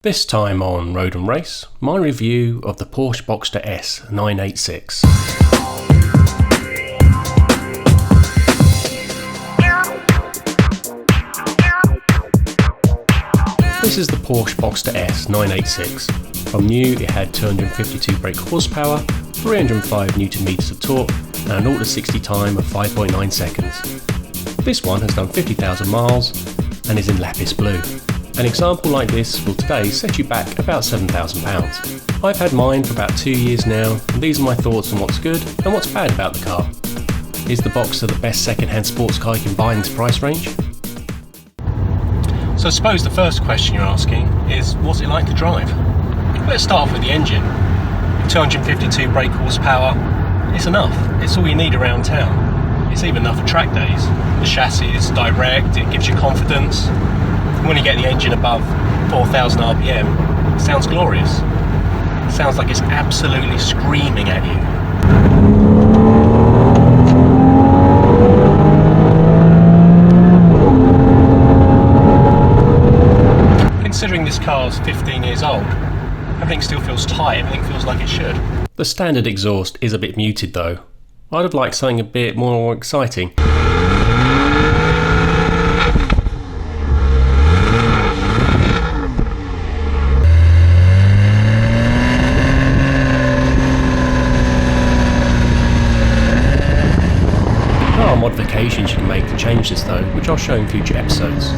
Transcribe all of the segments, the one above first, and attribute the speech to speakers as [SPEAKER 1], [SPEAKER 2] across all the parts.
[SPEAKER 1] This time on Road and Race, my review of the Porsche Boxster S986. This is the Porsche Boxster S986. From new, it had 252 brake horsepower, 305 Nm of torque, and an 0 to 60 time of 5.9 seconds. This one has done 50,000 miles and is in lapis blue. An example like this will today set you back about £7,000. I've had mine for about 2 years now, and these are my thoughts on what's good and what's bad about the car. Is the Boxster the best second-hand sports car you can buy in this price range? So I suppose the first question you're asking is, what's it like to drive? Let's start off with the engine. 252 brake horsepower, it's enough. It's all you need around town. It's even enough for track days. The chassis is direct, it gives you confidence. When you get the engine above 4,000 RPM, it sounds glorious. It sounds like it's absolutely screaming at you. Considering this car's 15 years old, everything still feels tight, everything feels like it should. The standard exhaust is a bit muted though. I'd have liked something a bit more exciting. Modifications you can make to change this though, which I'll show in future episodes.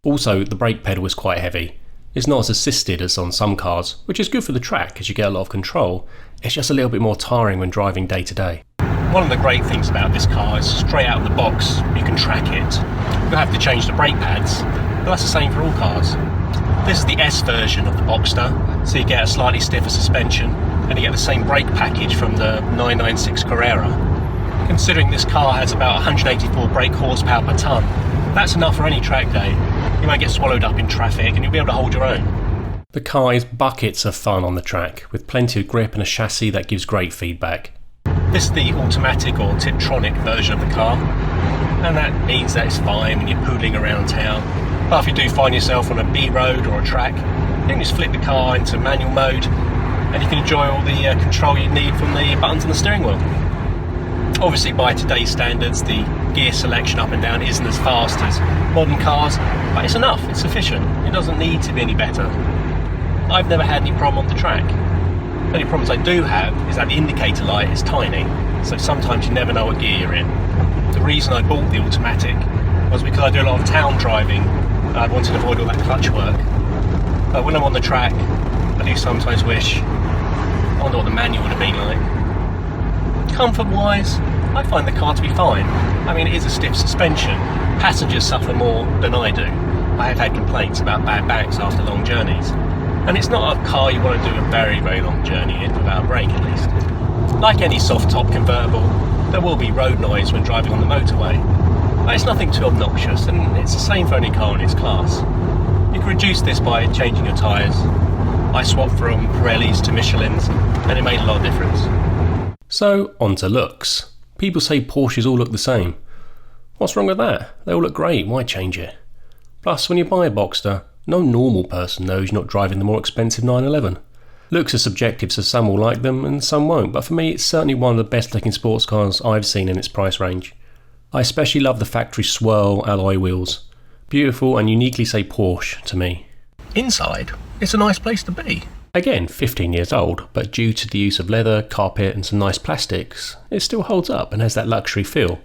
[SPEAKER 1] Also, the brake pedal is quite heavy. It's not as assisted as on some cars, which is good for the track as you get a lot of control. It's just a little bit more tiring when driving day to day. One of the great things about this car is straight out of the box you can track it. You'll have to change the brake pads, but that's the same for all cars. This is the S version of the Boxster, so you get a slightly stiffer suspension and you get the same brake package from the 996 Carrera. Considering this car has about 184 brake horsepower per tonne, that's enough for any track day. You won't get swallowed up in traffic and you'll be able to hold your own. The car is buckets of fun on the track, with plenty of grip and a chassis that gives great feedback. This is the automatic or Tiptronic version of the car, and that means that it's fine when you're poodling around town. But if you do find yourself on a B road or a track, you can just flip the car into manual mode and you can enjoy all the control you need from the buttons on the steering wheel. Obviously, by today's standards, the gear selection up and down isn't as fast as modern cars, but it's enough, it's sufficient. It doesn't need to be any better. I've never had any problem on the track. The only problems I do have is that the indicator light is tiny, so sometimes you never know what gear you're in. The reason I bought the automatic was because I do a lot of town driving. I wanted to avoid all that clutch work. But when I'm on the track, I do sometimes wish I wonder what the manual would have been like. Comfort-wise, I find the car to be fine. I mean, it is a stiff suspension. Passengers suffer more than I do. I have had complaints about bad backs after long journeys. And it's not a car you want to do a very, very long journey in without a brake at least. Like any soft-top convertible, there will be road noise when driving on the motorway. But it's nothing too obnoxious, and it's the same for any car in its class. You can reduce this by changing your tyres. I swapped from Pirellis to Michelin's, and it made a lot of difference. So, on to looks. People say Porsches all look the same. What's wrong with that? They all look great, why change it? Plus, when you buy a Boxster, no normal person knows you're not driving the more expensive 911. Looks are subjective, so some will like them and some won't, but for me it's certainly one of the best looking sports cars I've seen in its price range. I especially love the factory swirl alloy wheels. Beautiful and uniquely say Porsche to me. Inside, it's a nice place to be. Again, 15 years old, but due to the use of leather, carpet and some nice plastics, it still holds up and has that luxury feel.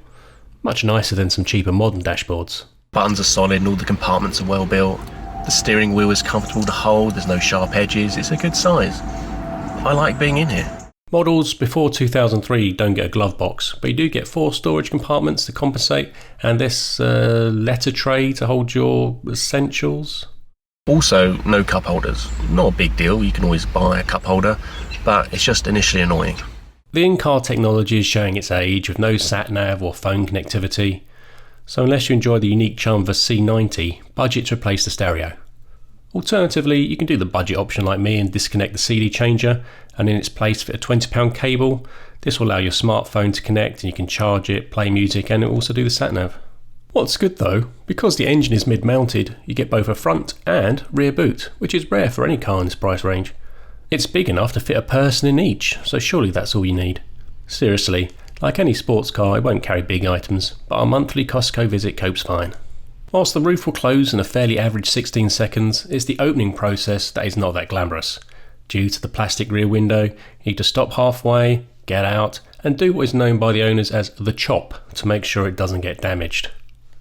[SPEAKER 1] Much nicer than some cheaper modern dashboards. Buttons are solid and all the compartments are well built. The steering wheel is comfortable to hold, there's no sharp edges, it's a good size. I like being in here. Models before 2003 don't get a glove box, but you do get 4 storage compartments to compensate, and this letter tray to hold your essentials. Also, no cup holders. Not a big deal, you can always buy a cup holder, but it's just initially annoying. The in-car technology is showing its age with no sat-nav or phone connectivity, so unless you enjoy the unique charm of a C90, budget to replace the stereo. Alternatively, you can do the budget option like me and disconnect the CD changer, and in its place fit a £20 cable. This will allow your smartphone to connect and you can charge it, play music, and it will also do the sat-nav. What's good though, because the engine is mid-mounted, you get both a front and rear boot, which is rare for any car in this price range. It's big enough to fit a person in each, so surely that's all you need. Seriously, like any sports car, it won't carry big items, but our monthly Costco visit copes fine. Whilst the roof will close in a fairly average 16 seconds, it's the opening process that is not that glamorous. Due to the plastic rear window, you need to stop halfway, get out, and do what is known by the owners as the chop to make sure it doesn't get damaged.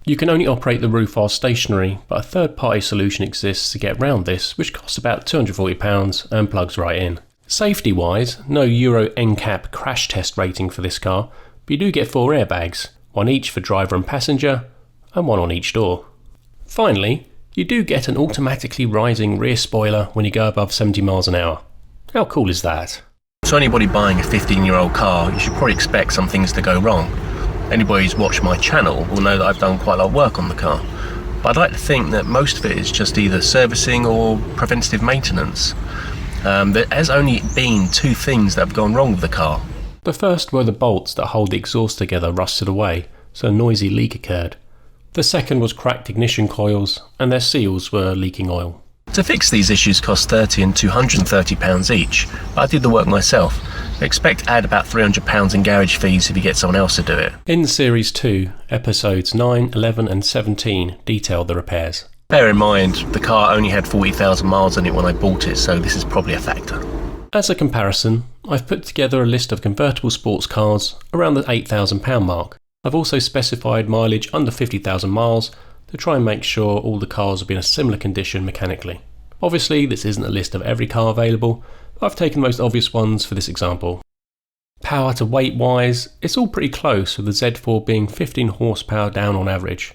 [SPEAKER 1] You can only operate the roof while stationary, but a third-party solution exists to get round this, which costs about £240 and plugs right in. Safety-wise, no Euro NCAP crash test rating for this car, but you do get 4 airbags, one each for driver and passenger, and one on each door. Finally, you do get an automatically rising rear spoiler when you go above 70 miles an hour. How cool is that? So anybody buying a 15-year-old car, you should probably expect some things to go wrong. Anybody who's watched my channel will know that I've done quite a lot of work on the car. But I'd like to think that most of it is just either servicing or preventative maintenance. There has only been 2 things that have gone wrong with the car. The first were the bolts that hold the exhaust together rusted away, so a noisy leak occurred. The second was cracked ignition coils, and their seals were leaking oil. To fix these issues cost £30 and £230 each, but I did the work myself. I expect to add about £300 in garage fees if you get someone else to do it. In Series 2, episodes 9, 11 and 17 detailed the repairs. Bear in mind, the car only had 40,000 miles on it when I bought it, so this is probably a factor. As a comparison, I've put together a list of convertible sports cars around the £8,000 mark. I've also specified mileage under 50,000 miles to try and make sure all the cars will be in a similar condition mechanically. Obviously, this isn't a list of every car available, but I've taken the most obvious ones for this example. Power to weight wise, it's all pretty close, with the Z4 being 15 horsepower down on average.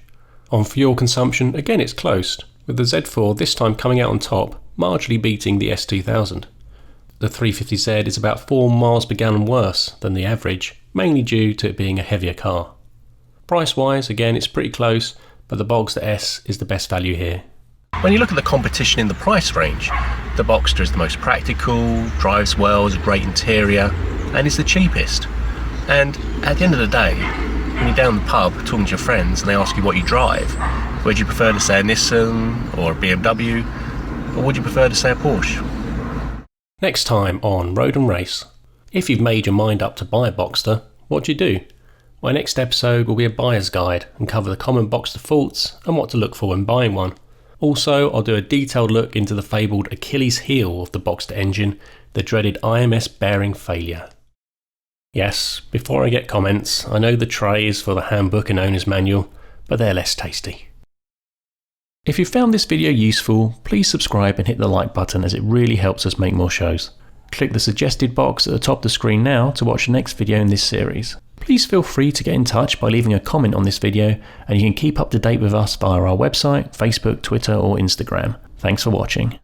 [SPEAKER 1] On fuel consumption, again it's close, with the Z4 this time coming out on top, marginally beating the S2000. The 350Z is about 4 miles per gallon worse than the average, mainly due to it being a heavier car. Price wise, again it's pretty close, but the Boxster S is the best value here. When you look at the competition in the price range, the Boxster is the most practical, drives well, has a great interior, and is the cheapest. And at the end of the day, when you're down the pub talking to your friends and they ask you what you drive, would you prefer to say a Nissan or a BMW, or would you prefer to say a Porsche? Next time on Road and Race, if you've made your mind up to buy a Boxster, what do you do? My next episode will be a buyer's guide and cover the common Boxster faults and what to look for when buying one. Also, I'll do a detailed look into the fabled Achilles heel of the Boxster engine, the dreaded IMS bearing failure. Yes, before I get comments, I know the tray is for the handbook and owner's manual, but they're less tasty. If you found this video useful, please subscribe and hit the like button as it really helps us make more shows. Click the suggested box at the top of the screen now to watch the next video in this series. Please feel free to get in touch by leaving a comment on this video, and you can keep up to date with us via our website, Facebook, Twitter or Instagram. Thanks for watching.